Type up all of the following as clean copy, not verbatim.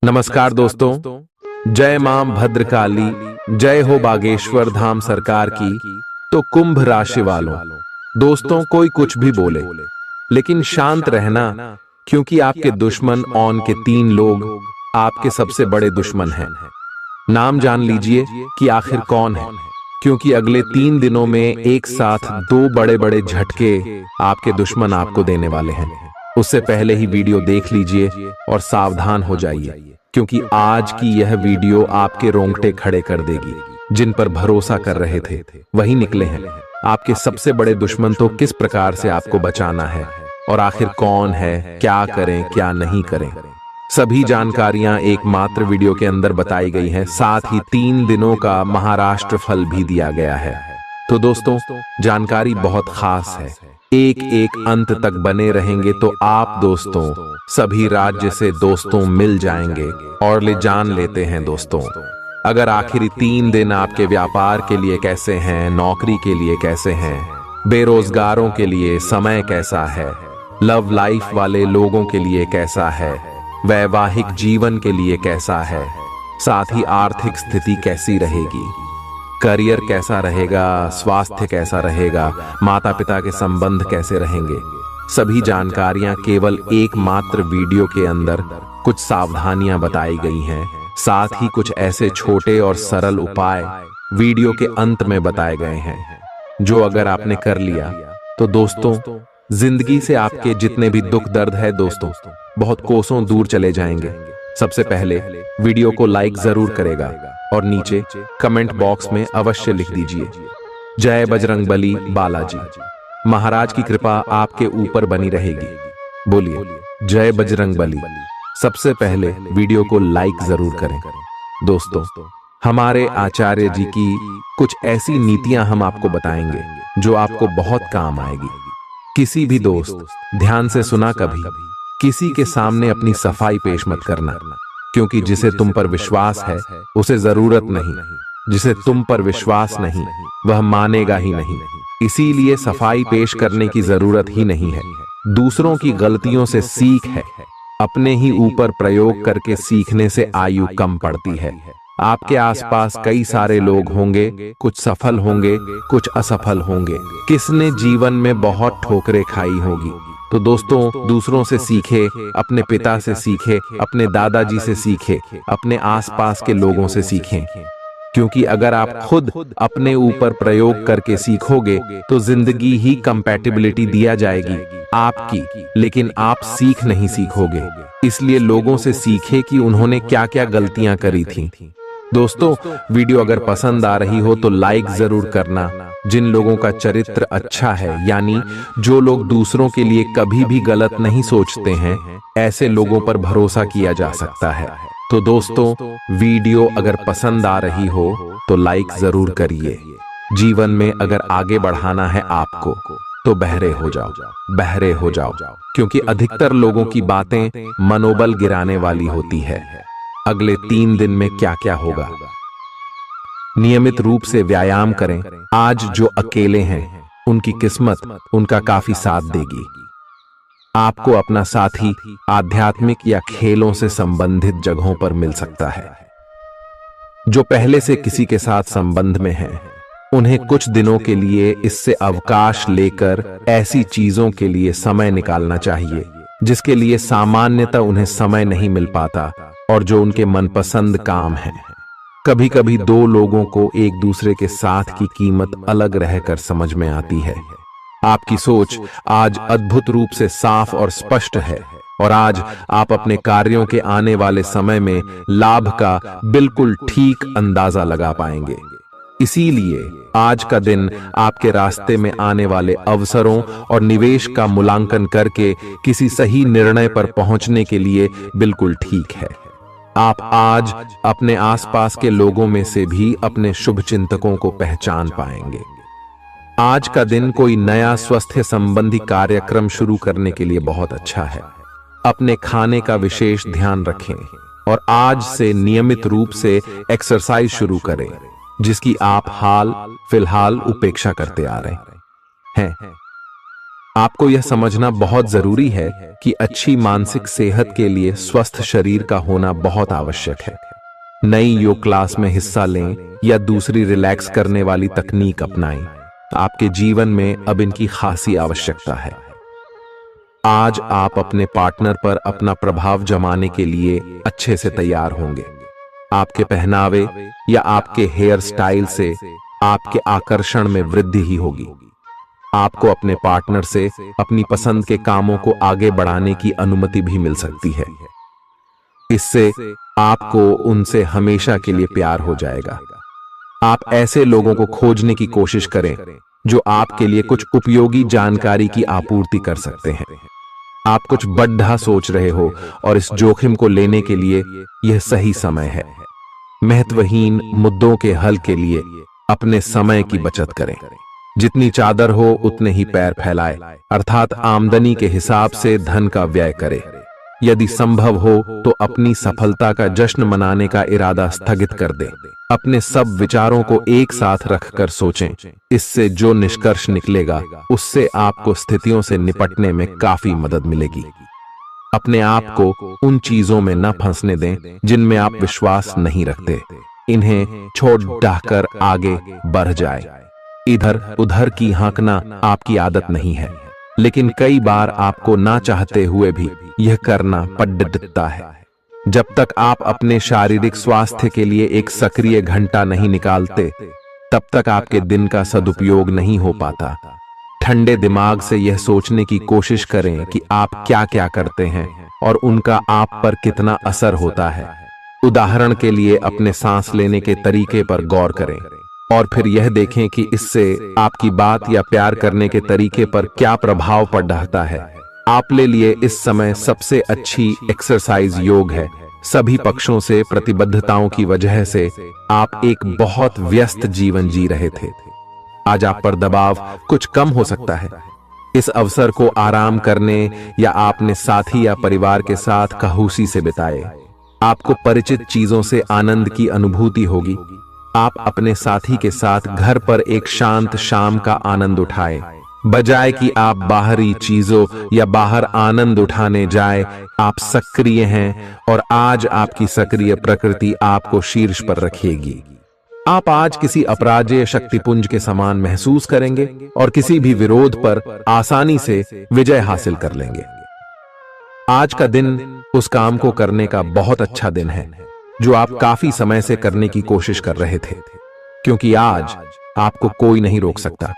नमस्कार दोस्तों, जय मां भद्रकाली, जय हो बागेश्वर धाम सरकार की। तो कुंभ राशि वालों, दोस्तों कोई कुछ भी बोले लेकिन शांत रहना, क्योंकि आपके दुश्मन ऑन के 3 लोग आपके सबसे बड़े दुश्मन हैं। नाम जान लीजिए कि आखिर कौन है, क्योंकि अगले 3 दिनों में एक साथ 2 बड़े बड़े झटके आपके दुश्मन आपको देने वाले हैं। उससे पहले ही वीडियो देख लीजिए और सावधान हो जाइए, क्योंकि आज की यह वीडियो आपके रोंगटे खड़े कर देगी। जिन पर भरोसा कर रहे थे वही निकले हैं आपके सबसे बड़े दुश्मन। तो किस प्रकार से आपको बचाना है और आखिर कौन है, क्या करें क्या नहीं करें, सभी जानकारियां एकमात्र वीडियो के अंदर बताई गई हैं। साथ ही 3 दिनों का महाराष्ट्र फल भी दिया गया है। तो दोस्तों जानकारी बहुत खास है, एक एक अंत तक बने रहेंगे तो आप दोस्तों सभी राज्य से दोस्तों मिल जाएंगे और ले जान लेते हैं। दोस्तों अगर आखिरी 3 दिन आपके व्यापार के लिए कैसे हैं, नौकरी के लिए कैसे हैं, बेरोजगारों के लिए समय कैसा है, लव लाइफ वाले लोगों के लिए कैसा है, वैवाहिक जीवन के लिए कैसा है, साथ ही आर्थिक स्थिति कैसी रहेगी, करियर कैसा रहेगा, स्वास्थ्य कैसा रहेगा, माता पिता के संबंध कैसे रहेंगे, सभी जानकारियां केवल एकमात्र वीडियो के अंदर कुछ सावधानियां बताई गई हैं। साथ ही कुछ ऐसे छोटे और सरल उपाय वीडियो के अंत में बताए गए हैं, जो अगर आपने कर लिया तो दोस्तों जिंदगी से आपके जितने भी दुख दर्द है दोस्तों बहुत कोसों दूर चले जाएंगे। सबसे पहले वीडियो को लाइक जरूर करेगा और नीचे कमेंट बॉक्स में अवश्य लिख दीजिए जय बजरंगबली बालाजी। महाराज की कृपा आपके ऊपर बनी रहेगी। बोलिए जय बजरंगबली। सबसे पहले वीडियो को लाइक जरूर करें। दोस्तों हमारे आचार्य जी की कुछ ऐसी नीतियां हम आपको बताएंगे जो आपको बहुत काम आएगी। किसी भी दोस्त ध्यान से सुना, कभी किसी के सामने अपनी सफाई पेश मत करना, क्योंकि जिसे तुम पर विश्वास है उसे जरूरत नहीं, जिसे तुम पर विश्वास नहीं वह मानेगा ही नहीं। इसीलिए सफाई पेश करने की जरूरत ही नहीं है। दूसरों की गलतियों से सीख है, अपने ही ऊपर प्रयोग करके सीखने से आयु कम पड़ती है। आपके आसपास कई सारे लोग होंगे, कुछ सफल होंगे कुछ असफल होंगे, किसने जीवन में बहुत ठोकरें खाई होगी। तो दोस्तों दूसरों से सीखे, अपने पिता से सीखे, अपने दादाजी से सीखे, अपने आसपास के लोगों से सीखें, क्योंकि अगर आप खुद अपने ऊपर प्रयोग करके सीखोगे तो जिंदगी ही कंपैटिबिलिटी दिया जाएगी आपकी, लेकिन आप सीख नहीं सीखोगे। इसलिए लोगों से सीखे कि उन्होंने क्या क्या गलतियां करी थी। दोस्तों वीडियो अगर पसंद आ रही हो तो लाइक जरूर करना। जिन लोगों का चरित्र अच्छा है, यानी जो लोग दूसरों के लिए कभी भी गलत नहीं सोचते हैं, ऐसे लोगों पर भरोसा किया जा सकता है। तो दोस्तों वीडियो अगर पसंद आ रही हो तो लाइक जरूर करिए। जीवन में अगर आगे बढ़ाना है आपको तो बहरे हो जाओ, बहरे हो जाओ, क्योंकि अधिकतर लोगों की बातें मनोबल गिराने वाली होती है। अगले 3 दिन में क्या क्या होगा, नियमित रूप से व्यायाम करें। आज जो अकेले हैं उनकी किस्मत उनका काफी साथ देगी। आपको अपना साथी आध्यात्मिक या खेलों से संबंधित जगहों पर मिल सकता है। जो पहले से किसी के साथ संबंध में हैं, उन्हें कुछ दिनों के लिए इससे अवकाश लेकर ऐसी चीजों के लिए समय निकालना चाहिए जिसके लिए सामान्यतः उन्हें समय नहीं मिल पाता और जो उनके मनपसंद काम है। कभी कभी 2 लोगों को एक दूसरे के साथ की कीमत अलग रहकर समझ में आती है। आपकी सोच आज अद्भुत रूप से साफ और स्पष्ट है और आज आप अपने कार्यों के आने वाले समय में लाभ का बिल्कुल ठीक अंदाजा लगा पाएंगे। इसीलिए आज का दिन आपके रास्ते में आने वाले अवसरों और निवेश का मूल्यांकन करके किसी सही निर्णय पर पहुंचने के लिए बिल्कुल ठीक है। आप आज अपने आसपास के लोगों में से भी अपने शुभ चिंतकों को पहचान पाएंगे। आज का दिन कोई नया स्वास्थ्य संबंधी कार्यक्रम शुरू करने के लिए बहुत अच्छा है। अपने खाने का विशेष ध्यान रखें और आज से नियमित रूप से एक्सरसाइज शुरू करें, जिसकी आप हाल फिलहाल उपेक्षा करते आ रहे हैं। आपको यह समझना बहुत जरूरी है कि अच्छी मानसिक सेहत के लिए स्वस्थ शरीर का होना बहुत आवश्यक है। नई योग क्लास में हिस्सा लें या दूसरी रिलैक्स करने वाली तकनीक अपनाएं। आपके जीवन में अब इनकी खासी आवश्यकता है। आज आप अपने पार्टनर पर अपना प्रभाव जमाने के लिए अच्छे से तैयार होंगे। आपके पहनावे या आपके हेयर स्टाइल से आपके आकर्षण में वृद्धि ही होगी। आपको अपने पार्टनर से अपनी पसंद के कामों को आगे बढ़ाने की अनुमति भी मिल सकती है। इससे आपको उनसे हमेशा के लिए प्यार हो जाएगा। आप ऐसे लोगों को खोजने की कोशिश करें जो आपके लिए कुछ उपयोगी जानकारी की आपूर्ति कर सकते हैं। आप कुछ बड़ा सोच रहे हो और इस जोखिम को लेने के लिए यह सही समय है। महत्वहीन मुद्दों के हल के लिए अपने समय की बचत करें। जितनी चादर हो उतने ही पैर फैलाए, अर्थात आमदनी के हिसाब से धन का व्यय करे। यदि संभव हो तो अपनी सफलता का जश्न मनाने का इरादा स्थगित कर दें। अपने सब विचारों को एक साथ रखकर सोचें। इससे जो निष्कर्ष निकलेगा उससे आपको स्थितियों से निपटने में काफी मदद मिलेगी। अपने आप को उन चीजों में न फंसने दें जिनमें आप विश्वास नहीं रखते। इन्हें छोड़ डाहकर आगे बढ़ जाए। इधर उधर की हाँकना आपकी आदत नहीं है, लेकिन कई बार आपको ना चाहते हुए भी यह करना पड़ता है। जब तक आप अपने शारीरिक स्वास्थ्य के लिए एक सक्रिय घंटा नहीं निकालते, तब तक आपके दिन का सदुपयोग नहीं हो पाता। ठंडे दिमाग से यह सोचने की कोशिश करें कि आप क्या क्या करते हैं और उनका आप पर कितना असर होता है। उदाहरण के लिए अपने सांस लेने के तरीके पर गौर करें और फिर यह देखें कि इससे आपकी बात या प्यार करने के तरीके पर क्या प्रभाव पड़ रहा है। आपके लिए इस समय सबसे अच्छी एक्सरसाइज योग है। सभी पक्षों से प्रतिबद्धताओं की वजह से आप एक बहुत व्यस्त जीवन जी रहे थे। आज आप पर दबाव कुछ कम हो सकता है। इस अवसर को आराम करने या अपने साथी या परिवार के साथ खौशी से बिताए। आपको परिचित चीजों से आनंद की अनुभूति होगी। आप अपने साथी के साथ घर पर एक शांत शाम का आनंद उठाएं, बजाय कि आप बाहरी चीजों या बाहर आनंद उठाने जाए। आप सक्रिय हैं और आज आपकी सक्रिय प्रकृति आपको शीर्ष पर रखेगी। आप आज किसी अपराजेय शक्तिपुंज के समान महसूस करेंगे और किसी भी विरोध पर आसानी से विजय हासिल कर लेंगे। आज का दिन उस काम को करने का बहुत अच्छा दिन है जो आप काफी समय से करने की कोशिश कर रहे थे, क्योंकि आज आपको कोई नहीं रोक सकता।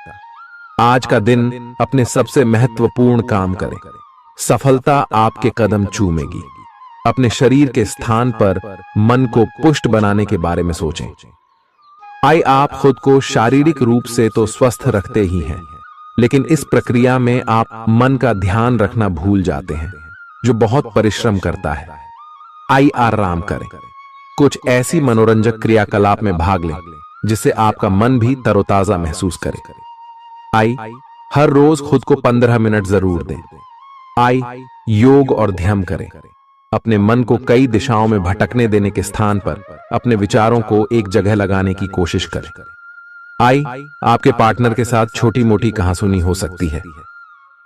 आज का दिन अपने सबसे महत्वपूर्ण काम करें। सफलता आपके कदम चूमेगी। अपने शरीर के स्थान पर मन को पुष्ट बनाने के बारे में सोचें। आप खुद को शारीरिक रूप से तो स्वस्थ रखते ही हैं, लेकिन इस प्रक्रिया में आप मन का ध्यान रखना भूल जाते हैं, जो बहुत परिश्रम करता है। आराम करें। कुछ ऐसी मनोरंजक क्रियाकलाप में भाग लें जिससे आपका मन भी तरोताजा महसूस करे। हर रोज खुद को 15 मिनट जरूर दें। योग और ध्यान करें। अपने मन को कई दिशाओं में भटकने देने के स्थान पर अपने विचारों को एक जगह लगाने की कोशिश करें। आपके पार्टनर के साथ छोटी मोटी कहासुनी हो सकती है।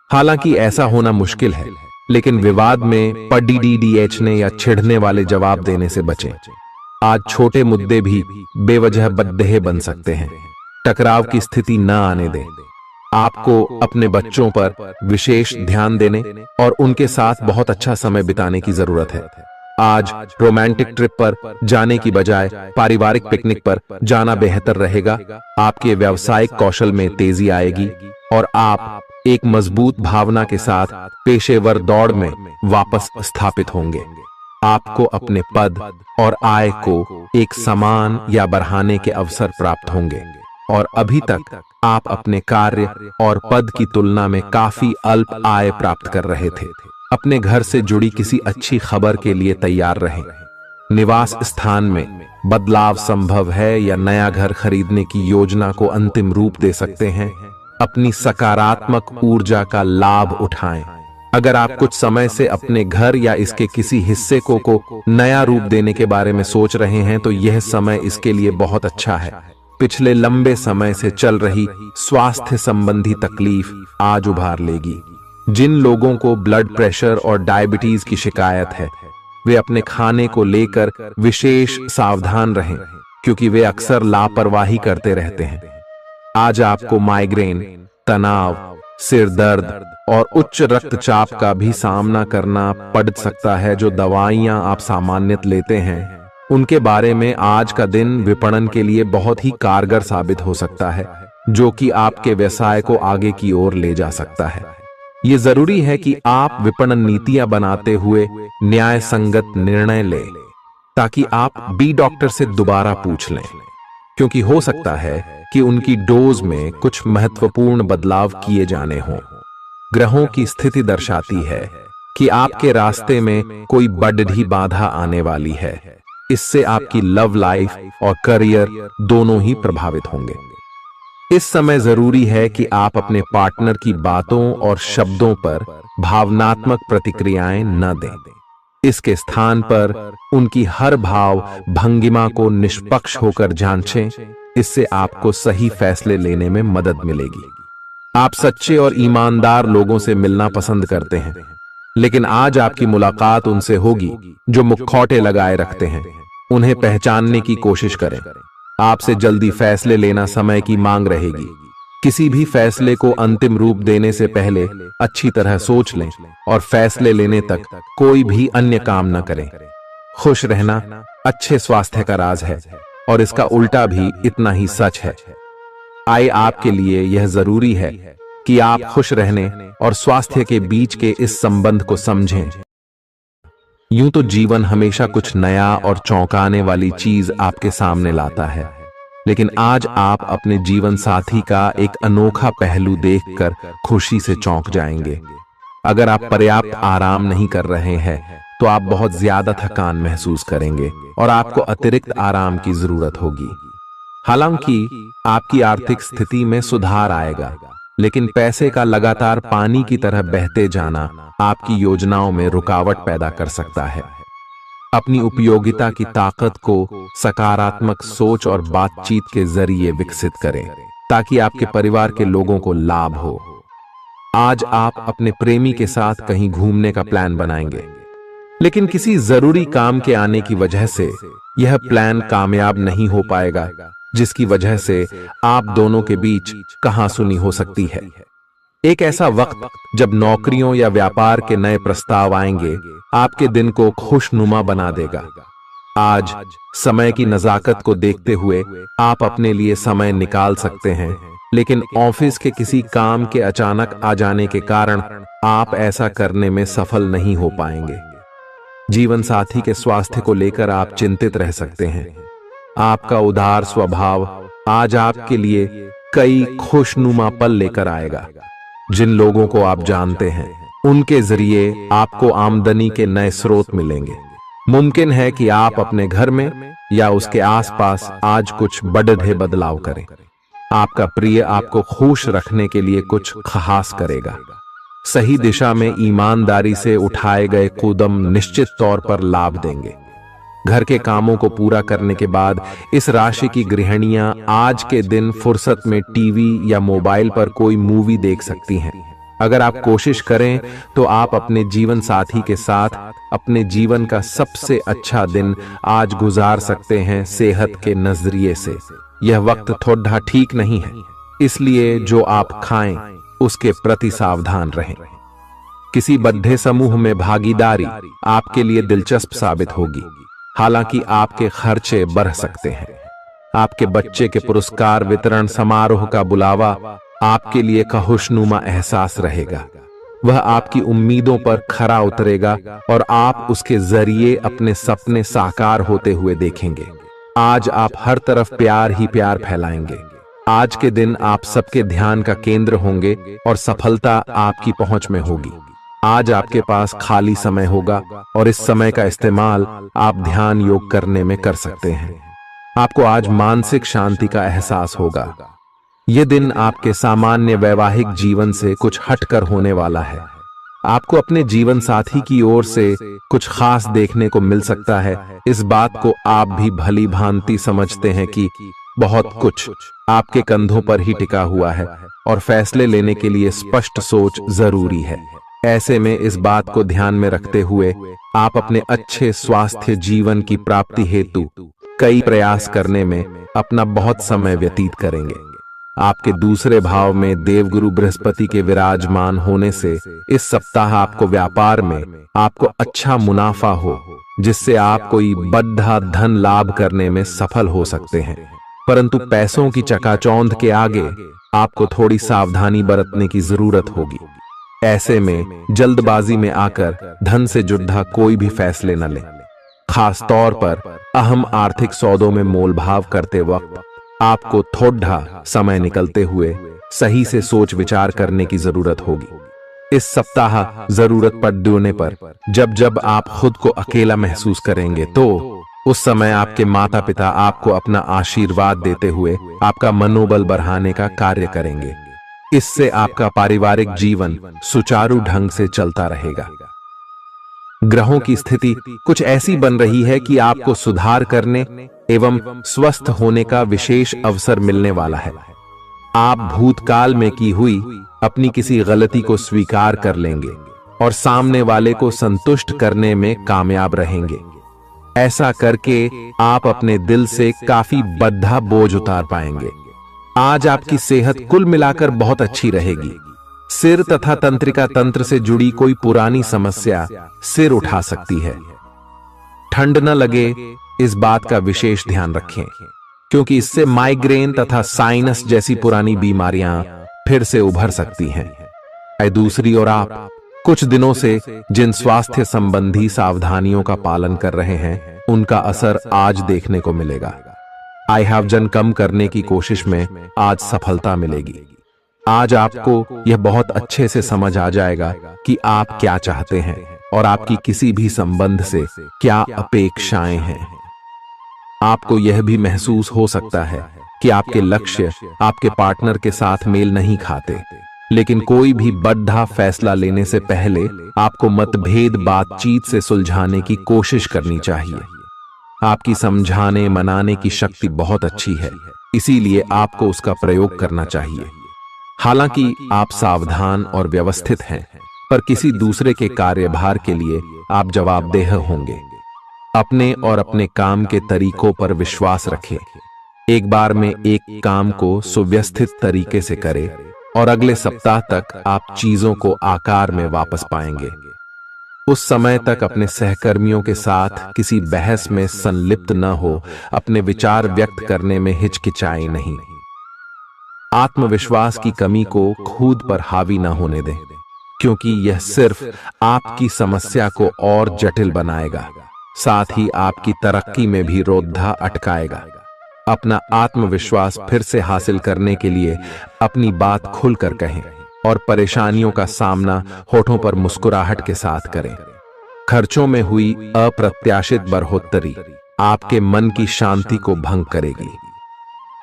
हालांकि ऐसा होना मुश्किल है, लेकिन विवाद में पढ़ने या छिड़ने वाले जवाब देने से बचें। आज छोटे मुद्दे भी बेवजह बद्देह बन सकते हैं। टकराव की स्थिति न आने दें। आपको अपने बच्चों पर विशेष ध्यान देने और उनके साथ बहुत अच्छा समय बिताने की जरूरत है। आज रोमांटिक ट्रिप पर जाने की बजाय पारिवारिक पिकनिक पर जाना बेहतर रहेगा। आपके व्यावसायिक कौशल में तेजी आएगी और आप एक मजबूत भावना के साथ पेशेवर दौड़ में वापस स्थापित होंगे। आपको अपने पद और आय को एक समान या बढ़ाने के अवसर प्राप्त होंगे और अभी तक आप अपने कार्य और पद की तुलना में काफी अल्प आय प्राप्त कर रहे थे। अपने घर से जुड़ी किसी अच्छी खबर के लिए तैयार रहें। निवास स्थान में बदलाव संभव है या नया घर खरीदने की योजना को अंतिम रूप दे सकते हैं। अपनी सकारात्मक ऊर्जा का लाभ उठाएं। अगर आप कुछ समय से अपने घर या इसके किसी हिस्से को नया रूप देने के बारे में सोच रहे हैं तो यह समय इसके लिए बहुत अच्छा है। पिछले लंबे समय से चल रही स्वास्थ्य संबंधी तकलीफ आज उभार लेगी। जिन लोगों को ब्लड प्रेशर और डायबिटीज की शिकायत है, वे अपने खाने को लेकर विशेष सावधान रहें, क्योंकि वे अक्सर लापरवाही करते रहते हैं। आज आपको माइग्रेन, तनाव, सिर दर्द और उच्च रक्तचाप का भी सामना करना पड़ सकता है। जो दवाइयां आप सामान्यतः लेते हैं, उनके बारे में आज का दिन विपणन के लिए बहुत ही कारगर साबित हो सकता है, जो कि आपके व्यवसाय को आगे की ओर ले जा सकता है। ये जरूरी है कि आप विपणन नीतियां बनाते हुए न्याय संगत निर्णय लें, ताकि आप बी डॉक्टर से दोबारा पूछ लें, क्योंकि हो सकता है कि उनकी डोज में कुछ महत्वपूर्ण बदलाव किए जाने हों। ग्रहों की स्थिति दर्शाती है कि आपके रास्ते में कोई बड़ी बाधा आने वाली है। इससे आपकी लव लाइफ और करियर दोनों ही प्रभावित होंगे। इस समय जरूरी है कि आप अपने पार्टनर की बातों और शब्दों पर भावनात्मक प्रतिक्रियाएं न दें। इसके स्थान पर उनकी हर भाव भंगिमा को निष्पक्ष होकर जांचें। इससे आपको सही फैसले लेने में मदद मिलेगी। आप सच्चे और ईमानदार लोगों से मिलना पसंद करते हैं, लेकिन आज आपकी मुलाकात उनसे होगी जो मुखौटे लगाए रखते हैं। उन्हें पहचानने की कोशिश करें। आपसे जल्दी फैसले लेना समय की मांग रहेगी। किसी भी फैसले को अंतिम रूप देने से पहले अच्छी तरह सोच लें और फैसले लेने तक कोई भी अन्य काम न करें। खुश रहना अच्छे स्वास्थ्य का राज है, और इसका उल्टा भी इतना ही सच है। आए आपके लिए यह जरूरी है कि आप खुश रहने और स्वास्थ्य के बीच के इस संबंध को समझें। यूं तो जीवन हमेशा कुछ नया और चौंकाने वाली चीज आपके सामने लाता है, लेकिन आज आप अपने जीवन साथी का एक अनोखा पहलू देखकर खुशी से चौंक जाएंगे। अगर आप पर्याप्त आराम नहीं कर रहे हैं, तो आप बहुत ज्यादा थकान महसूस करेंगे और आपको अतिरिक्त आराम की जरूरत होगी। हालांकि आपकी आर्थिक स्थिति में सुधार आएगा, लेकिन पैसे का लगातार पानी की तरह बहते जाना आपकी योजनाओं में रुकावट पैदा कर सकता है। अपनी उपयोगिता की ताकत को सकारात्मक सोच और बातचीत के जरिए विकसित करें, ताकि आपके परिवार के लोगों को लाभ हो। आज आप अपने प्रेमी के साथ कहीं घूमने का प्लान बनाएंगे, लेकिन किसी जरूरी काम के आने की वजह से यह प्लान कामयाब नहीं हो पाएगा, जिसकी वजह से आप दोनों के बीच कहासुनी हो सकती है। एक ऐसा वक्त जब नौकरियों या व्यापार के नए प्रस्ताव आएंगे, आपके दिन को खुशनुमा बना देगा। आज समय की नजाकत को देखते हुए आप अपने लिए समय निकाल सकते हैं, लेकिन ऑफिस के किसी काम के अचानक आ जाने के कारण आप ऐसा करने में सफल नहीं हो पाएंगे। जीवन साथी के स्वास्थ्य को लेकर आप चिंतित रह सकते हैं। आपका उदार स्वभाव आज आपके लिए कई खुशनुमा पल लेकर आएगा। जिन लोगों को आप जानते हैं, उनके जरिए आपको आमदनी के नए स्रोत मिलेंगे। मुमकिन है कि आप अपने घर में या उसके आसपास आज कुछ बड़े बदलाव करें। आपका प्रिय आपको खुश रखने के लिए कुछ खास करेगा। सही दिशा में ईमानदारी से उठाए गए कदम निश्चित तौर पर लाभ देंगे। घर के कामों को पूरा करने के बाद इस राशि की गृहिणियां आज के दिन फुर्सत में टीवी या मोबाइल पर कोई मूवी देख सकती हैं। अगर आप कोशिश करें तो आप अपने जीवन साथी के साथ अपने जीवन का सबसे अच्छा दिन आज गुजार सकते हैं। सेहत के नजरिए से यह वक्त थोड़ा ठीक नहीं है, इसलिए जो आप खाएं उसके प्रति सावधान रहें। किसी बद्धे समूह में भागीदारी आपके लिए दिलचस्प साबित होगी, हालांकि आपके खर्चे बढ़ सकते हैं। आपके बच्चे के पुरस्कार वितरण समारोह का बुलावा आपके लिए खुशनुमा एहसास रहेगा। वह आपकी उम्मीदों पर खरा उतरेगा और आप उसके जरिए अपने सपने साकार होते हुए देखेंगे। आज आप हर तरफ प्यार ही प्यार फैलाएंगे। आज के दिन आप सबके ध्यान का केंद्र होंगे और सफलता आपकी पहुंच में होगी। आज आपके पास खाली समय होगा और इस समय का इस्तेमाल आप ध्यान योग करने में कर सकते हैं। आपको आज मानसिक शांति का एहसास होगा। यह दिन आपके सामान्य वैवाहिक जीवन से कुछ हटकर होने वाला है। आपको अपने जीवन साथी की ओर से कुछ खास देखने को मिल सकता है। इस बात को आप भी भली भांति समझते हैं कि बहुत कुछ आपके कंधों पर ही टिका हुआ है और फैसले लेने के लिए स्पष्ट सोच जरूरी है। ऐसे में इस बात को ध्यान में रखते हुए आप अपने अच्छे स्वास्थ्य जीवन की प्राप्ति हेतु कई प्रयास करने में अपना बहुत समय व्यतीत करेंगे। आपके दूसरे भाव में देवगुरु बृहस्पति के विराजमान होने से इस सप्ताह आपको व्यापार में आपको अच्छा मुनाफा हो, जिससे आप कोई बड़ा धन लाभ करने में सफल हो सकते हैं। परंतु पैसों की चकाचौंध के आगे आपको थोड़ी सावधानी बरतने की जरूरत होगी। ऐसे में जल्दबाजी में आकर धन से जुड़ा कोई भी फैसले न लें। खास तौर पर अहम आर्थिक सौदों में मोल भाव करते वक्त आपको थोड़ा समय निकलते हुए सही से सोच विचार करने की जरूरत होगी। इस सप्ताह जरूरत पड़ने पर जब जब आप खुद को अकेला महसूस करेंगे तो उस समय आपके माता पिता आपको अपना आशीर्वाद देते हुए आपका मनोबल बढ़ाने का कार्य करेंगे। इससे आपका पारिवारिक जीवन सुचारू ढंग से चलता रहेगा। ग्रहों की स्थिति कुछ ऐसी बन रही है कि आपको सुधार करने एवं स्वस्थ होने का विशेष अवसर मिलने वाला है। आप भूतकाल में की हुई अपनी किसी गलती को स्वीकार कर लेंगे और सामने वाले को संतुष्ट करने में कामयाब रहेंगे। ऐसा करके आप अपने दिल से काफी बड़ा बोझ उतार पाएंगे। आज आपकी सेहत कुल मिलाकर बहुत अच्छी रहेगी। सिर तथा तंत्रिका तंत्र से जुड़ी कोई पुरानी समस्या सिर उठा सकती है। ठंड न लगे इस बात का विशेष ध्यान रखें, क्योंकि इससे माइग्रेन तथा साइनस जैसी पुरानी बीमारियां फिर से उभर सकती हैं। दूसरी ओर आप कुछ दिनों से जिन स्वास्थ्य संबंधी सावधानियों का पालन कर रहे हैं, उनका असर आज देखने को मिलेगा। आई हैव वजन कम करने की कोशिश में आज सफलता मिलेगी। आज आपको यह बहुत अच्छे से समझ आ जाएगा कि आप क्या चाहते हैं और आपकी किसी भी संबंध से क्या अपेक्षाएं हैं। आपको यह भी महसूस हो सकता है कि आपके लक्ष्य आपके पार्टनर के साथ मेल नहीं खाते, लेकिन कोई भी बड़ा फैसला लेने से पहले आपको मतभेद बातचीत से सुलझाने की कोशिश करनी चाहिए। आपकी समझाने मनाने की शक्ति बहुत अच्छी है, इसीलिए आपको उसका प्रयोग करना चाहिए। हालांकि आप सावधान और व्यवस्थित हैं, पर किसी दूसरे के कार्यभार के लिए आप जवाबदेह होंगे। अपने और अपने काम के तरीकों पर विश्वास रखें। एक बार में एक काम को सुव्यवस्थित तरीके से करें और अगले सप्ताह तक आप चीजों को आकार में वापस पाएंगे। उस समय तक अपने सहकर्मियों के साथ किसी बहस में संलिप्त न हो, अपने विचार व्यक्त करने में हिचकिचाएं नहीं। आत्मविश्वास की कमी को खुद पर हावी न होने दें, क्योंकि यह सिर्फ आपकी समस्या को और जटिल बनाएगा, साथ ही आपकी तरक्की में भी रोधा अटकाएगा। अपना आत्मविश्वास फिर से हासिल करने के लिए अपनी बात खुलकर कहें और परेशानियों का सामना होठों पर मुस्कुराहट के साथ करें। खर्चों में हुई अप्रत्याशित बढ़ोतरी आपके मन की शांति को भंग करेगी।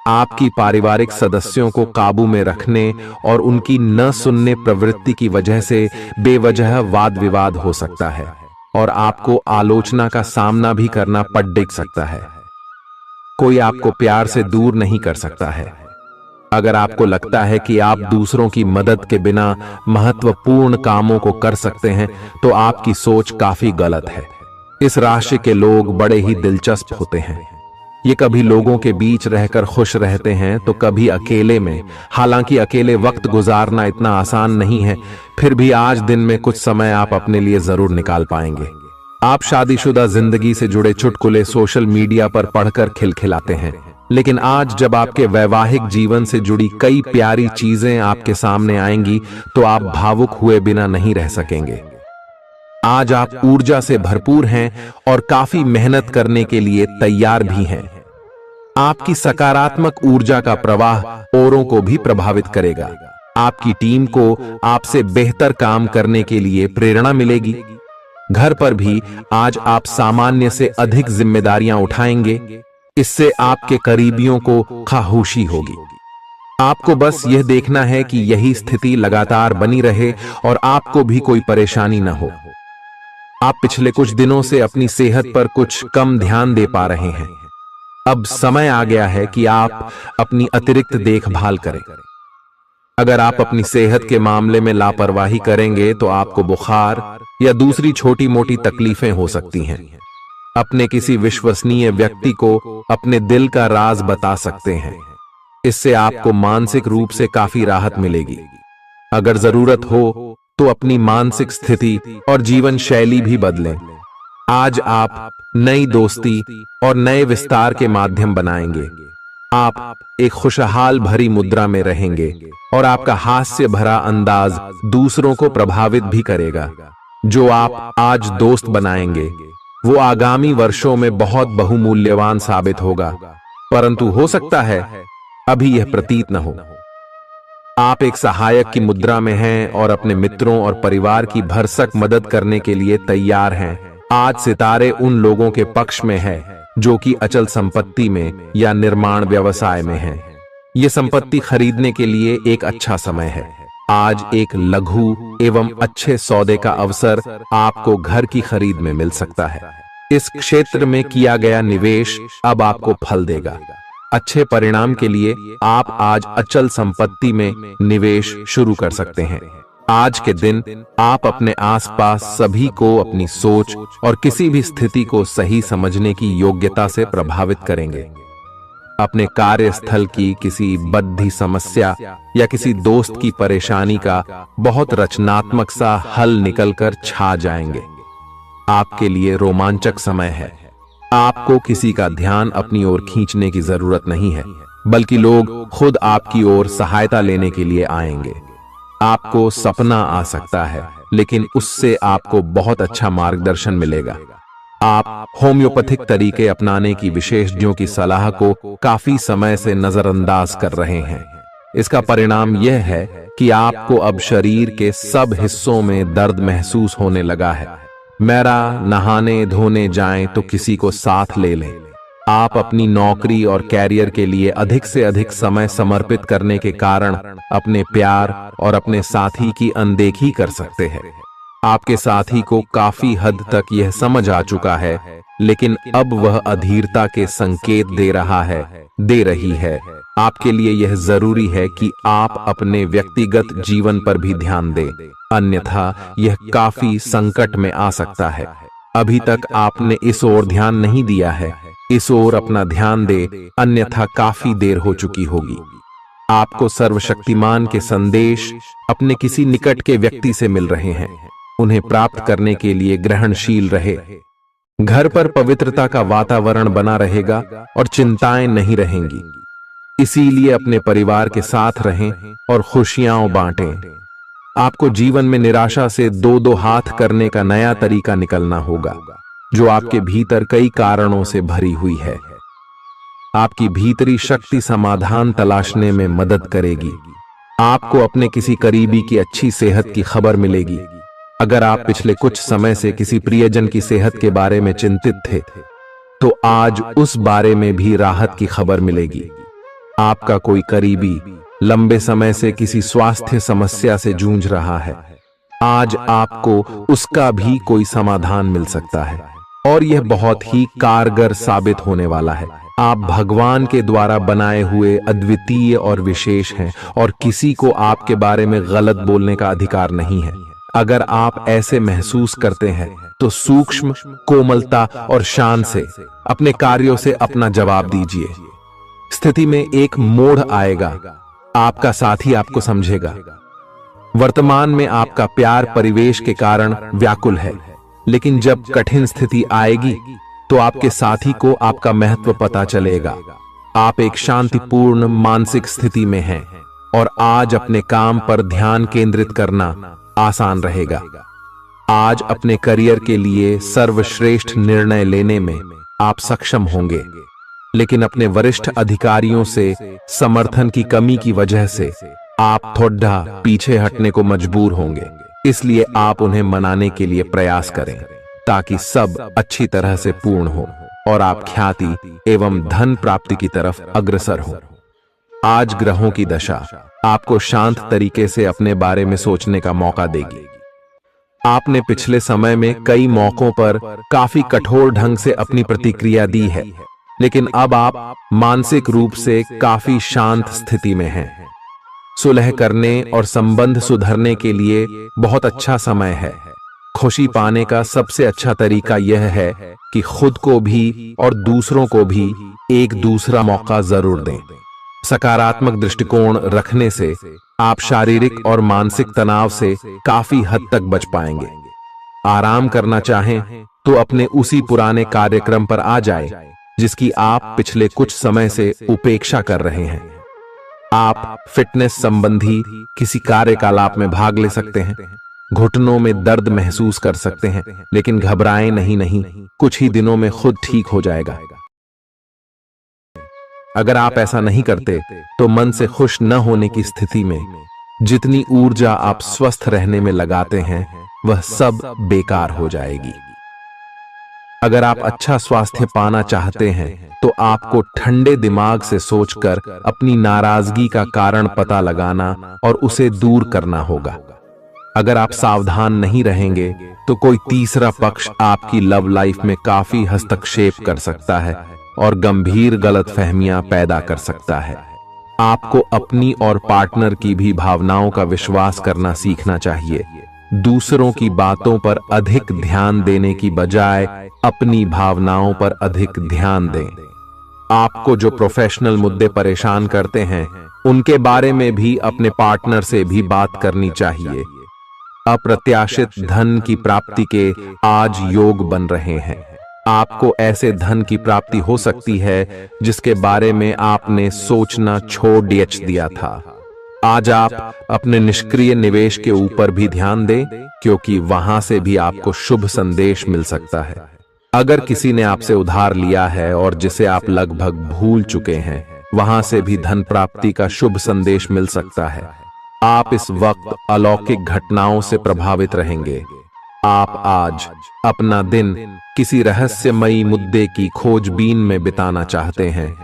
आपकी पारिवारिक सदस्यों को काबू में रखने और उनकी न सुनने प्रवृत्ति की वजह से बेवजह वाद विवाद हो सकता है और आपको आलोचना का सामना भी करना पड़ सकता है। कोई आपको प्यार से दूर नहीं कर सकता है। अगर आपको लगता है कि आप दूसरों की मदद के बिना महत्वपूर्ण कामों को कर सकते हैं, तो आपकी सोच काफी गलत है। इस राशि के लोग बड़े ही दिलचस्प होते हैं। ये कभी लोगों के बीच रहकर खुश रहते हैं तो कभी अकेले में। हालांकि अकेले वक्त गुजारना इतना आसान नहीं है, फिर भी आज दिन में कुछ समय आप अपने लिए जरूर निकाल पाएंगे। आप शादीशुदा जिंदगी से जुड़े चुटकुले सोशल मीडिया पर पढ़कर खिलखिलाते हैं, लेकिन आज जब आपके वैवाहिक जीवन से जुड़ी कई प्यारी चीजें आपके सामने आएंगी तो आप भावुक हुए बिना नहीं रह सकेंगे। आज आप ऊर्जा से भरपूर हैं और काफी मेहनत करने के लिए तैयार भी हैं। आपकी सकारात्मक ऊर्जा का प्रवाह औरों को भी प्रभावित करेगा। आपकी टीम को आपसे बेहतर काम करने के लिए प्रेरणा मिलेगी। घर पर भी आज आप सामान्य से अधिक जिम्मेदारियां उठाएंगे। इससे आपके करीबियों को खामोशी होगी। आपको बस यह देखना है कि यही स्थिति लगातार बनी रहे और आपको भी कोई परेशानी न हो। आप पिछले कुछ दिनों से अपनी सेहत पर कुछ कम ध्यान दे पा रहे हैं। अब समय आ गया है कि आप अपनी अतिरिक्त देखभाल करें। अगर आप अपनी सेहत के मामले में लापरवाही करेंगे तो आपको बुखार या दूसरी छोटी मोटी तकलीफें हो सकती हैं। अपने किसी विश्वसनीय व्यक्ति को अपने दिल का राज बता सकते हैं। इससे आपको मानसिक रूप से काफी राहत मिलेगी। अगर जरूरत हो तो अपनी मानसिक स्थिति और जीवन शैली भी बदलें। आज आप नई दोस्ती और नए विस्तार के माध्यम बनाएंगे। आप एक खुशहाल भरी मुद्रा में रहेंगे और आपका हास्य भरा अंदाज दूसरों को प्रभावित भी करेगा। जो आप आज दोस्त बनाएंगे वो आगामी वर्षों में बहुत बहुमूल्यवान साबित होगा, परंतु हो सकता है अभी यह प्रतीत न हो। आप एक सहायक की मुद्रा में हैं और अपने मित्रों और परिवार की भरसक मदद करने के लिए तैयार हैं। आज सितारे उन लोगों के पक्ष में है जो कि अचल संपत्ति में या निर्माण व्यवसाय में हैं। ये संपत्ति खरीदने के लिए एक अच्छा समय है। आज एक लघु एवं अच्छे सौदे का अवसर आपको घर की खरीद में मिल सकता है। इस क्षेत्र में किया गया निवेश अब आपको फल देगा। अच्छे परिणाम के लिए आप आज अचल संपत्ति में निवेश शुरू कर सकते हैं। आज के दिन आप अपने आसपास सभी को अपनी सोच और किसी भी स्थिति को सही समझने की योग्यता से प्रभावित करेंगे। अपने कार्यस्थल की किसी बद्धी समस्या या किसी दोस्त की परेशानी का बहुत रचनात्मक सा हल निकलकर छा जाएंगे। आपके लिए रोमांचक समय है। आपको किसी का ध्यान अपनी ओर खींचने की जरूरत नहीं है, बल्कि लोग खुद आपकी ओर सहायता लेने के लिए आएंगे। आपको सपना आ सकता है, लेकिन उससे आपको बहुत अच्छा मार्गदर्शन मिलेगा। आप होम्योपैथिक तरीके अपनाने की विशेषज्ञों की सलाह को काफी समय से नजरअंदाज कर रहे हैं। इसका परिणाम यह है कि आपको अब शरीर के सब हिस्सों में दर्द महसूस होने लगा है। मेरा नहाने धोने जाएं तो किसी को साथ ले लें। आप अपनी नौकरी और कैरियर के लिए अधिक से अधिक समय समर्पित करने के कारण अपने प्यार और अपने साथी की अनदेखी कर सकते हैं। आपके साथी को काफी हद तक यह समझ आ चुका है, लेकिन अब वह अधीरता के संकेत दे रही है। आपके लिए यह जरूरी है कि आप अपने व्यक्तिगत जीवन पर भी ध्यान दें, अन्यथा यह काफी संकट में आ सकता है। अभी तक आपने इस ओर ध्यान नहीं दिया है, इस ओर अपना ध्यान दे, अन्यथा काफी देर हो चुकी होगी। आपको सर्वशक्तिमान के संदेश अपने किसी निकट के व्यक्ति से मिल रहे हैं। उन्हें प्राप्त करने के लिए ग्रहणशील रहे। घर पर पवित्रता का वातावरण बना रहेगा और चिंताएं नहीं रहेंगी। इसीलिए अपने परिवार के साथ रहें और खुशियां बांटें। आपको जीवन में निराशा से दो दो हाथ करने का नया तरीका निकलना होगा, जो आपके भीतर कई कारणों से भरी हुई है। आपकी भीतरी शक्ति समाधान तलाशने में मदद करेगी। आपको अपने किसी करीबी की अच्छी सेहत की खबर मिलेगी। अगर आप पिछले कुछ समय से किसी प्रियजन की सेहत के बारे में चिंतित थे, तो आज उस बारे में भी राहत की खबर मिलेगी। आपका कोई करीबी लंबे समय से किसी स्वास्थ्य समस्या से जूझ रहा है, आज आपको उसका भी कोई समाधान मिल सकता है और यह बहुत ही कारगर साबित होने वाला है। आप भगवान के द्वारा बनाए हुए अद्वितीय और विशेष हैं और किसी को आपके बारे में गलत बोलने का अधिकार नहीं है। अगर आप ऐसे महसूस करते हैं तो सूक्ष्म, कोमलता और शान से अपने कार्यों से अपना जवाब दीजिए। स्थिति में एक मोड़ आएगा, आपका साथी आपको समझेगा। वर्तमान में आपका प्यार परिवेश के कारण व्याकुल है, लेकिन जब कठिन स्थिति आएगी तो आपके साथी को आपका महत्व पता चलेगा। आप एक शांतिपूर्ण मानसिक स्थिति में हैं और आज अपने काम पर ध्यान केंद्रित करना आसान रहेगा। आज अपने करियर के लिए सर्वश्रेष्ठ निर्णय लेने में आप सक्षम होंगे, लेकिन अपने वरिष्ठ अधिकारियों से समर्थन की कमी की वजह से आप थोड़ा पीछे हटने को मजबूर होंगे। इसलिए आप उन्हें मनाने के लिए प्रयास करें ताकि सब अच्छी तरह से पूर्ण हो और आप ख्याति एवं धन प्राप्ति की तरफ अग्रसर हो। आज ग्रहों की दशा आपको शांत तरीके से अपने बारे में सोचने का मौका देगी। आपने पिछले समय में कई मौकों पर काफी कठोर ढंग से अपनी प्रतिक्रिया दी है। लेकिन अब आप मानसिक रूप से काफी शांत स्थिति में हैं। सुलह करने और संबंध सुधरने के लिए बहुत अच्छा समय है। खुशी पाने का सबसे अच्छा तरीका यह है कि खुद को भी और दूसरों को भी एक दूसरा मौका जरूर दें। सकारात्मक दृष्टिकोण रखने से आप शारीरिक और मानसिक तनाव से काफी हद तक बच पाएंगे। आराम करना चाहें तो अपने उसी पुराने कार्यक्रम पर आ जाए जिसकी आप पिछले कुछ समय से उपेक्षा कर रहे हैं। आप फिटनेस संबंधी किसी कार्यकलाप में भाग ले सकते हैं। घुटनों में दर्द महसूस कर सकते हैं, लेकिन घबराएं नहीं, कुछ ही दिनों में खुद ठीक हो जाएगा। अगर आप ऐसा नहीं करते तो मन से खुश न होने की स्थिति में जितनी ऊर्जा आप स्वस्थ रहने में लगाते हैं वह सब बेकार हो जाएगी। अगर आप अच्छा स्वास्थ्य पाना चाहते हैं तो आपको ठंडे दिमाग से सोचकर अपनी नाराजगी का कारण पता लगाना और उसे दूर करना होगा। अगर आप सावधान नहीं रहेंगे तो कोई तीसरा पक्ष आपकी लव लाइफ में काफी हस्तक्षेप कर सकता है और गंभीर गलतफहमियां पैदा कर सकता है। आपको अपनी और पार्टनर की भी भावनाओं का विश्वास करना सीखना चाहिए। दूसरों की बातों पर अधिक ध्यान देने की बजाय अपनी भावनाओं पर अधिक ध्यान दें। आपको जो प्रोफेशनल मुद्दे परेशान करते हैं उनके बारे में भी अपने पार्टनर से भी बात करनी चाहिए। अप्रत्याशित धन की प्राप्ति के आज योग बन रहे हैं। आपको ऐसे धन की प्राप्ति हो सकती है जिसके बारे में आपने सोचना छोड़ दिया था। आज आप अपने निष्क्रिय निवेश के ऊपर भी ध्यान दें, क्योंकि वहां से भी आपको शुभ संदेश मिल सकता है। अगर किसी ने आपसे उधार लिया है और जिसे आप लगभग भूल चुके हैं, वहां से भी धन प्राप्ति का शुभ संदेश मिल सकता है। आप इस वक्त अलौकिक घटनाओं से प्रभावित रहेंगे। आप आज अपना दिन किसी रहस्यमयी मुद्दे की खोजबीन में बिताना चाहते हैं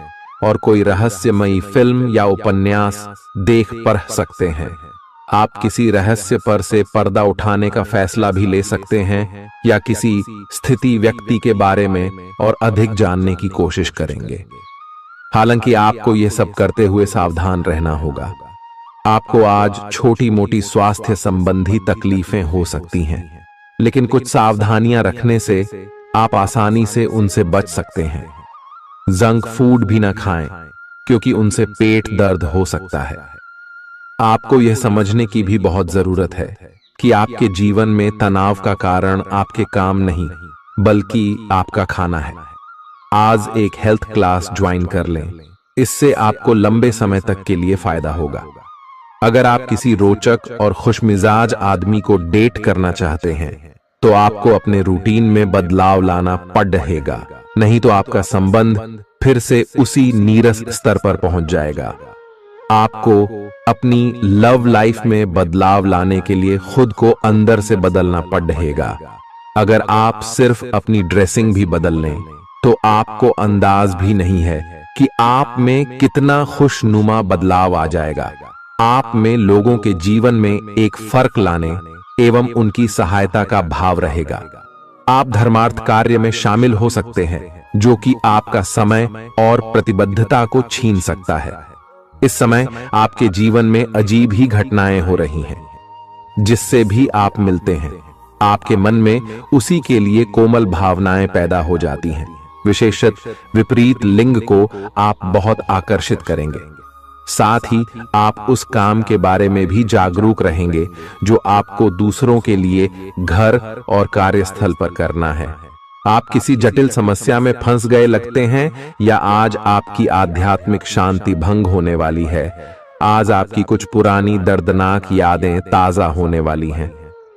और कोई रहस्यमयी फिल्म या उपन्यास देख पढ़ सकते हैं। आप किसी रहस्य पर से पर्दा उठाने का फैसला भी ले सकते हैं या किसी स्थिति व्यक्ति के बारे में और अधिक जानने की कोशिश करेंगे। हालांकि आपको यह सब करते हुए सावधान रहना होगा। आपको आज छोटी मोटी स्वास्थ्य संबंधी तकलीफें हो सकती हैं, लेकिन कुछ सावधानियां रखने से आप आसानी से उनसे बच सकते हैं। जंक फूड भी न खाएं, क्योंकि उनसे पेट दर्द हो सकता है। आपको यह समझने की भी बहुत जरूरत है कि आपके जीवन में तनाव का कारण आपके काम नहीं, बल्कि आपका खाना है। आज एक हेल्थ क्लास ज्वाइन कर लें, इससे आपको लंबे समय तक के लिए फायदा होगा। अगर आप किसी रोचक और खुशमिजाज आदमी को डेट करना चाहते हैं तो आपको अपने रूटीन में बदलाव लाना पड़ेगा, नहीं तो आपका संबंध फिर से उसी नीरस स्तर पर पहुंच जाएगा। आपको अपनी लव लाइफ में बदलाव लाने के लिए खुद को अंदर से बदलना पड़ेगा। अगर आप सिर्फ अपनी ड्रेसिंग भी बदल लें तो आपको अंदाज भी नहीं है कि आप में कितना खुशनुमा बदलाव आ जाएगा। आप में लोगों के जीवन में एक फर्क लाने एवं उनकी सहायता का भाव रहेगा। आप धर्मार्थ कार्य में शामिल हो सकते हैं, जो कि आपका समय और प्रतिबद्धता को छीन सकता है। इस समय आपके जीवन में अजीब ही घटनाएं हो रही हैं। जिससे भी आप मिलते हैं, आपके मन में उसी के लिए कोमल भावनाएं पैदा हो जाती हैं। विशेषतः विपरीत लिंग को आप बहुत आकर्षित करेंगे। साथ ही आप उस काम के बारे में भी जागरूक रहेंगे जो आपको दूसरों के लिए घर और कार्यस्थल पर करना है। आप किसी जटिल समस्या में फंस गए लगते हैं या आज आपकी आध्यात्मिक शांति भंग होने वाली है। आज आपकी कुछ पुरानी दर्दनाक यादें ताजा होने वाली हैं।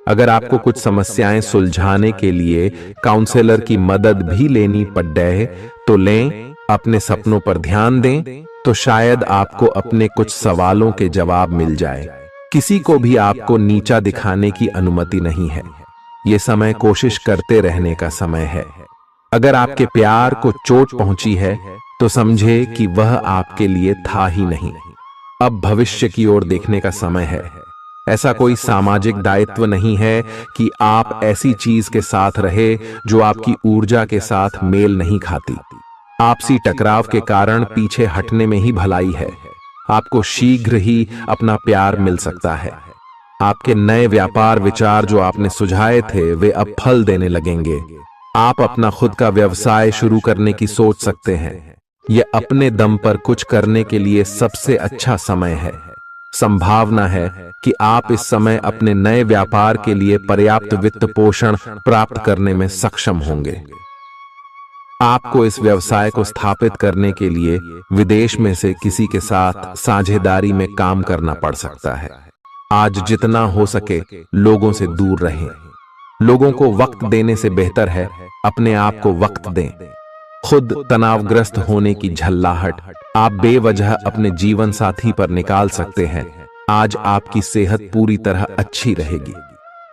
अगर आपको कुछ समस्याएं सुलझाने के लिए काउंसलर की मदद भी लेनी पड़े तो लें। अपने सपनों पर ध्यान दें तो शायद आपको अपने कुछ सवालों के जवाब मिल जाए। किसी को भी आपको नीचा दिखाने की अनुमति नहीं है। ये समय कोशिश करते रहने का समय है। अगर आपके प्यार को चोट पहुंची है तो समझे कि वह आपके लिए था ही नहीं। अब भविष्य की ओर देखने का समय है। ऐसा कोई सामाजिक दायित्व नहीं है कि आप ऐसी चीज के साथ रहे जो आपकी ऊर्जा के साथ मेल नहीं खाती। आपसी टकराव के कारण पीछे हटने में ही भलाई है। आपको शीघ्र ही अपना प्यार मिल सकता है। आपके नए व्यापार विचार जो आपने सुझाए थे वे अब फल देने लगेंगे। आप अपना खुद का व्यवसाय शुरू करने की सोच सकते हैं। यह अपने दम पर कुछ करने के लिए सबसे अच्छा समय है। संभावना है कि आप इस समय अपने नए व्यापार के लिए पर्याप्त वित्त पोषण प्राप्त करने में सक्षम होंगे। आपको इस व्यवसाय को स्थापित करने के लिए विदेश में से किसी के साथ साझेदारी में काम करना पड़ सकता है। आज जितना हो सके लोगों से दूर रहें। लोगों को वक्त देने से बेहतर है अपने आप को वक्त दें। खुद तनावग्रस्त होने की झल्लाहट आप बेवजह अपने जीवन साथी पर निकाल सकते हैं। आज आपकी सेहत पूरी तरह अच्छी रहेगी।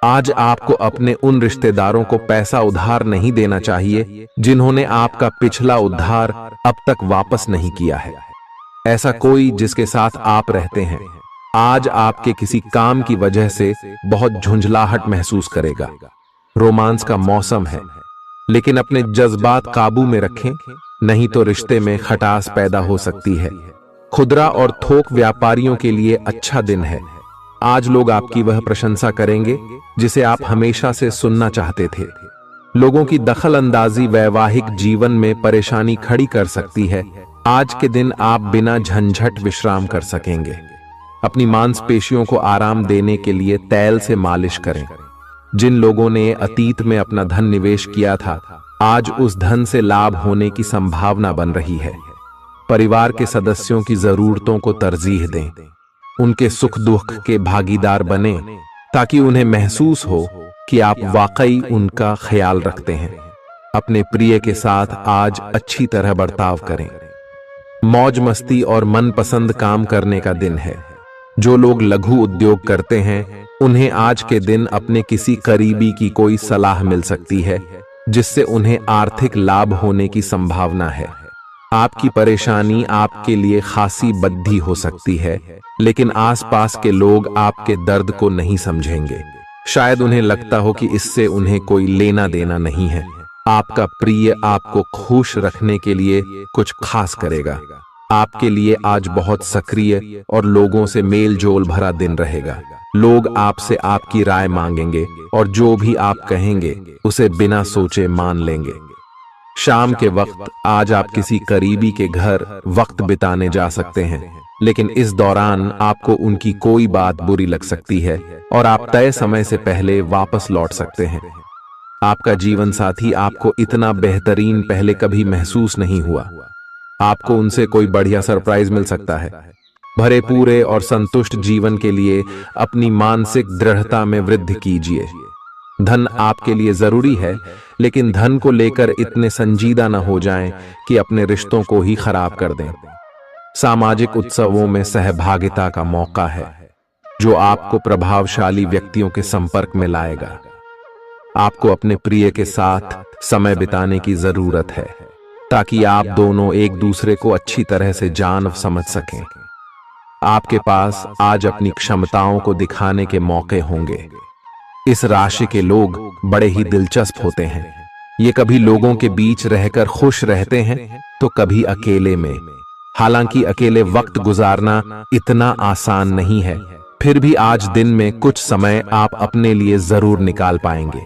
आज आपको अपने उन रिश्तेदारों को पैसा उधार नहीं देना चाहिए जिन्होंने आपका पिछला उधार अब तक वापस नहीं किया है। ऐसा कोई जिसके साथ आप रहते हैं आज आपके किसी काम की वजह से बहुत झुंझलाहट महसूस करेगा। रोमांस का मौसम है, लेकिन अपने जज्बात काबू में रखें, नहीं तो रिश्ते में खटास पैदा हो सकती है। खुदरा और थोक व्यापारियों के लिए अच्छा दिन है। आज लोग आपकी वह प्रशंसा करेंगे जिसे आप हमेशा से सुनना चाहते थे। लोगों की दखल अंदाजी वैवाहिक जीवन में परेशानी खड़ी कर सकती है। आज के दिन आप बिना झंझट विश्राम कर सकेंगे। अपनी मांसपेशियों को आराम देने के लिए तैल से मालिश करें। जिन लोगों ने अतीत में अपना धन निवेश किया था आज उस धन से लाभ होने की संभावना बन रही है। परिवार के सदस्यों की जरूरतों को तरजीह दें। उनके सुख दुख के भागीदार बने ताकि उन्हें महसूस हो कि आप वाकई उनका ख्याल रखते हैं। अपने प्रिय के साथ आज अच्छी तरह बर्ताव करें। मौज मस्ती और मनपसंद काम करने का दिन है। जो लोग लघु उद्योग करते हैं उन्हें आज के दिन अपने किसी करीबी की कोई सलाह मिल सकती है जिससे उन्हें आर्थिक लाभ होने की संभावना है। आपकी परेशानी आपके लिए खासी बद्धी हो सकती है, लेकिन आसपास के लोग आपके दर्द को नहीं समझेंगे। शायद उन्हें लगता हो कि इससे उन्हें कोई लेना देना नहीं है। आपका प्रिय आपको खुश रखने के लिए कुछ खास करेगा। आपके लिए आज बहुत सक्रिय और लोगों से मेल जोल भरा दिन रहेगा। लोग आपसे आपकी राय मांगेंगे और जो भी आप कहेंगे उसे बिना सोचे मान लेंगे। शाम के वक्त आज आप किसी करीबी के घर वक्त बिताने जा सकते हैं, लेकिन इस दौरान आपको उनकी कोई बात बुरी लग सकती है और आप तय समय से पहले वापस लौट सकते हैं। आपका जीवन साथी आपको इतना बेहतरीन पहले कभी महसूस नहीं हुआ। आपको उनसे कोई बढ़िया सरप्राइज मिल सकता है। भरे पूरे और संतुष्ट जीवन के लिए अपनी मानसिक दृढ़ता में वृद्धि कीजिए। धन आपके लिए जरूरी है, लेकिन धन को लेकर इतने संजीदा न हो जाएं कि अपने रिश्तों को ही खराब कर दें। सामाजिक उत्सवों में सहभागिता का मौका है जो आपको प्रभावशाली व्यक्तियों के संपर्क में लाएगा। आपको अपने प्रिय के साथ समय बिताने की जरूरत है ताकि आप दोनों एक दूसरे को अच्छी तरह से जान समझ सकें। आपके पास आज अपनी क्षमताओं को दिखाने के मौके होंगे। इस राशि के लोग बड़े ही दिलचस्प होते हैं। ये कभी लोगों के बीच रहकर खुश रहते हैं तो कभी अकेले में। हालांकि अकेले वक्त गुजारना इतना आसान नहीं है, फिर भी आज दिन में कुछ समय आप अपने लिए जरूर निकाल पाएंगे।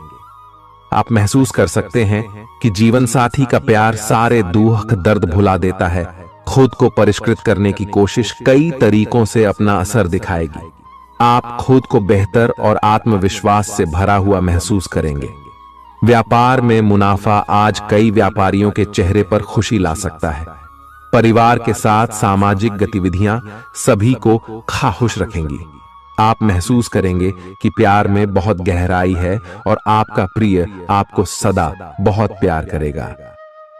आप महसूस कर सकते हैं कि जीवन साथी का प्यार सारे दुख दर्द भुला देता है। खुद को परिष्कृत करने की कोशिश कई तरीकों से अपना असर दिखाएगी। आप खुद को बेहतर और आत्मविश्वास से भरा हुआ महसूस करेंगे। व्यापार में मुनाफा आज कई व्यापारियों के चेहरे पर खुशी ला सकता है। परिवार के साथ सामाजिक गतिविधियां सभी को खुश रखेंगी। आप महसूस करेंगे कि प्यार में बहुत गहराई है और आपका प्रिय आपको सदा बहुत प्यार करेगा।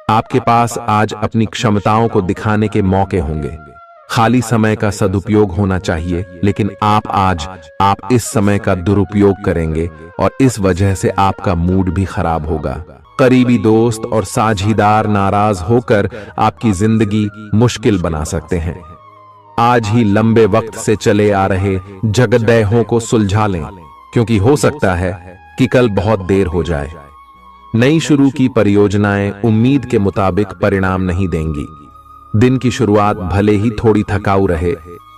आपके पास आज अपनी क्षमताओं को दिखाने के मौके होंगे। खाली समय का सदुपयोग होना चाहिए, लेकिन आप इस समय का दुरुपयोग करेंगे और इस वजह से आपका मूड भी खराब होगा। करीबी दोस्त और साझीदार नाराज होकर आपकी जिंदगी मुश्किल बना सकते हैं। आज ही लंबे वक्त से चले आ रहे जगदेहों को सुलझा लें, क्योंकि हो सकता है कि कल बहुत देर हो जाए। नई शुरू की परियोजनाएं उम्मीद के मुताबिक परिणाम नहीं देंगी। दिन की शुरुआत भले ही थोड़ी थकाऊ रहे,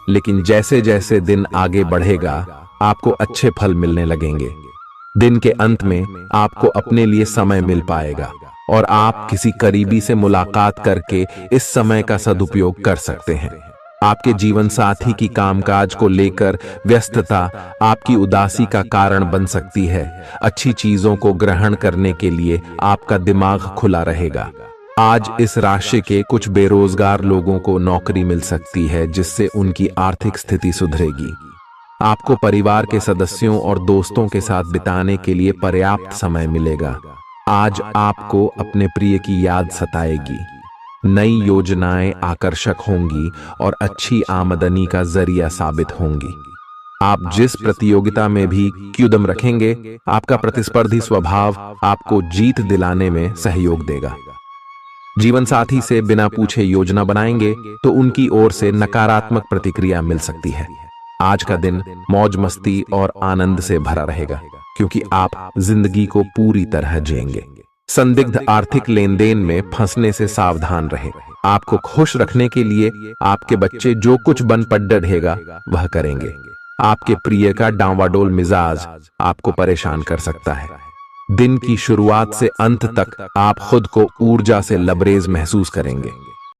लेकिन जैसे जैसे दिन आगे बढ़ेगा आपको अच्छे फल मिलने लगेंगे। दिन के अंत में आपको अपने लिए समय मिल पाएगा और आप किसी करीबी से मुलाकात करके इस समय का सदुपयोग कर सकते हैं। आपके जीवन साथी की कामकाज को लेकर व्यस्तता आपकी उदासी का कारण बन सकती है। अच्छी चीजों को ग्रहण करने के लिए आपका दिमाग खुला रहेगा। आज इस राशि के कुछ बेरोजगार लोगों को नौकरी मिल सकती है, जिससे उनकी आर्थिक स्थिति सुधरेगी। आपको परिवार के सदस्यों और दोस्तों के साथ बिताने के लिए पर्याप्त समय मिलेगा। आज आपको अपने प्रिय की याद सताएगी। नई योजनाएं आकर्षक होंगी और अच्छी आमदनी का जरिया साबित होंगी। आप जिस प्रतियोगिता में भी कदम रखेंगे, आपका प्रतिस्पर्धी स्वभाव आपको जीत दिलाने में सहयोग देगा। जीवन साथी से बिना पूछे योजना बनाएंगे तो उनकी ओर से नकारात्मक प्रतिक्रिया मिल सकती है। आज का दिन मौज मस्ती और आनंद से भरा रहेगा, क्योंकि आप जिंदगी को पूरी तरह जिएंगे। संदिग्ध आर्थिक लेन देन में फंसने से सावधान रहें। आपको खुश रखने के लिए आपके बच्चे जो कुछ बन पढ़ रहेगा वह करेंगे। आपके प्रिय का डांवाडोल मिजाज आपको परेशान कर सकता है। दिन की शुरुआत से अंत तक आप खुद को ऊर्जा से लबरेज महसूस करेंगे।